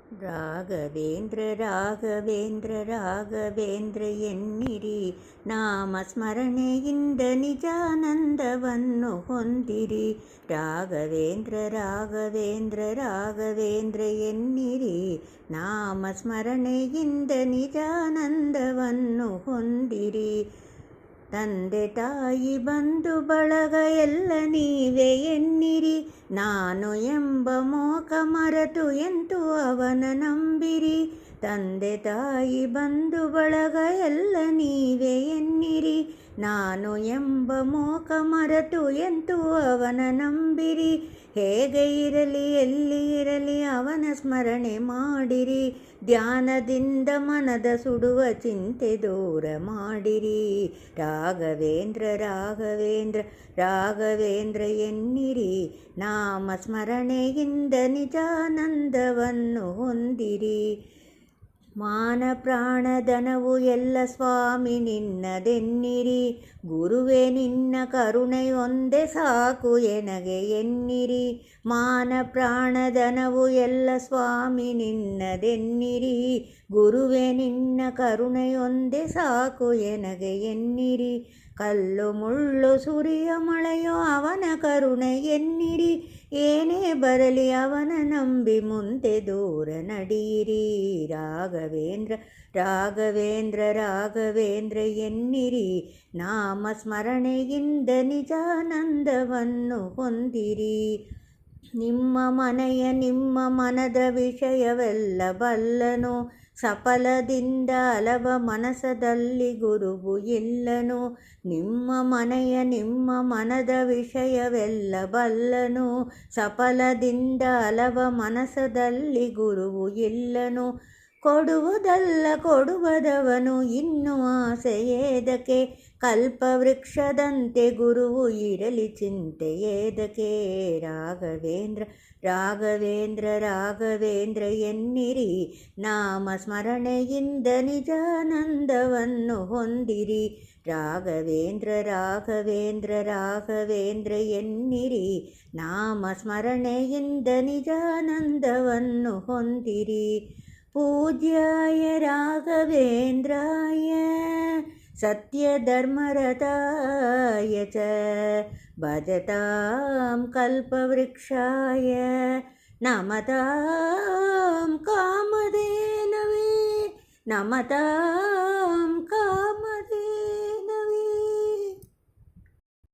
ರಾಘವೇಂದ್ರ ರಾಘವೇಂದ್ರ ರಾಘವೇಂದ್ರ ಎನ್ನಿರಿ, ನಾಮಸ್ಮರಣೆಯಿಂದ ನಿಜಾನಂದವನ್ನು ಹೊಂದಿರಿ. ರಾಘವೇಂದ್ರ ರಾಘವೇಂದ್ರ ರಾಘವೇಂದ್ರ ಎನ್ನಿರಿ, ನಾಮಸ್ಮರಣೆಯಿಂದ ನಿಜಾನಂದವನ್ನು ಹೊಂದಿರಿ. ತಂದೆ ತಾಯಿ ಬಂಧು ಬಳಗ ಎಲ್ಲ ನೀವೇ ಎನ್ನಿರಿ, ನಾನು ಎಂಬ ಮೋಕ ಮರೆತು ಎಂತು ಅವನ ನಂಬಿರಿ. ತಂದೆ ತಾಯಿ ಬಂಧು ಬಳಗ ಎಲ್ಲ ನೀವೇ ಎನ್ನಿರಿ, ನಾನು ಎಂಬ ಮೋಕ ಮರೆತು ಎಂತು ಅವನ ನಂಬಿರಿ. ಹೇಗೆ ಇರಲಿ ಎಲ್ಲಿ ಇರಲಿ ಅವನ ಸ್ಮರಣೆ ಮಾಡಿರಿ, ಧ್ಯಾನದಿಂದ ಮನದ ಸುಡುವ ಚಿಂತೆ ದೂರ ಮಾಡಿರಿ. ರಾಘವೇಂದ್ರ ರಾಘವೇಂದ್ರ ರಾಘವೇಂದ್ರ ಎನ್ನಿರಿ, ನಾಮ ಸ್ಮರಣೆಯಿಂದ ನಿಜಾನಂದವನ್ನು ಹೊಂದಿರಿ. ಮಾನ ಪ್ರಾಣ ಧನವು ಎಲ್ಲ ಸ್ವಾಮಿ ನಿನ್ನದೆನ್ನಿರಿ, ಗುರುವೇ ನಿನ್ನ ಕರುಣೆ ಒಂದೇ ಸಾಕು ಎನಗೆ ಎನ್ನಿರಿ. ಮಾನ ಪ್ರಾಣ ಧನವು ಎಲ್ಲ ಸ್ವಾಮಿ ನಿನ್ನದೆನ್ನಿರಿ, ಗುರುವೇ ನಿನ್ನ ಕರುಣೆ ಒಂದೇ ಸಾಕು ಎನಗೆ ಎನ್ನಿರಿ. ಕಲ್ಲು ಮುಳ್ಳು ಸುರಿಯ ಮಳೆಯೋ ಅವನ ಕರುಣೆ ಎನ್ನಿರಿ, ಏನೇ ಬರಲಿ ಅವನ ನಂಬಿ ಮುಂದೆ ದೂರ ನಡೆಯಿರಿ. ರಾಘವೇಂದ್ರ ರಾಘವೇಂದ್ರ ರಾಘವೇಂದ್ರ ಎನ್ನಿರಿ, ನಾಮ ಸ್ಮರಣೆಯಿಂದ ನಿಜಾನಂದವನ್ನು ಹೊಂದಿರಿ. ನಿಮ್ಮ ಮನೆಯ ನಿಮ್ಮ ಮನದ ವಿಷಯವೆಲ್ಲ ಬಲ್ಲನು, ಸಫಲದಿಂದ ಅಲವ ಮನಸದಲ್ಲಿ ಗುರುವು ಇಲ್ಲನು. ನಿಮ್ಮ ಮನೆಯ ನಿಮ್ಮ ಮನದ ವಿಷಯವೆಲ್ಲ ಬಲ್ಲನು, ಸಫಲದಿಂದ ಅಲವ ಮನಸದಲ್ಲಿ ಗುರುವು ಇಲ್ಲನು. ಕೊಡುವುದಲ್ಲ ಕೊಡುವುದವನು ಇನ್ನು ಆಸೆ ಏದಕ್ಕೆ, ಕಲ್ಪವೃಕ್ಷದಂತೆ ಗುರುವು ಇರಲಿ ಚಿಂತೆ ಏದಕ್ಕೆ. ರಾಘವೇಂದ್ರ ರಾಘವೇಂದ್ರ ರಾಘವೇಂದ್ರ ಎನ್ನಿರಿ, ನಾಮ ಸ್ಮರಣೆಯಿಂದ ನಿಜಾನಂದವನ್ನು ಹೊಂದಿರಿ. ರಾಘವೇಂದ್ರ ರಾಘವೇಂದ್ರ ರಾಘವೇಂದ್ರ ಎನ್ನಿರಿ, ನಾಮ ಸ್ಮರಣೆಯಿಂದ ನಿಜಾನಂದವನ್ನು ಹೊಂದಿರಿ. ಪೂಜ್ಯಾಯ ರಾಘವೇಂದ್ರಾಯ ಸತ್ಯಧರ್ಮರತಾಯ ಚ ಭಜತಾಂ ಕಲ್ಪವೃಕ್ಷಾಯ ನಮತಾಂ ಕಾಮಧೇನವೇ ನಮತಾಂ ಕಾಮ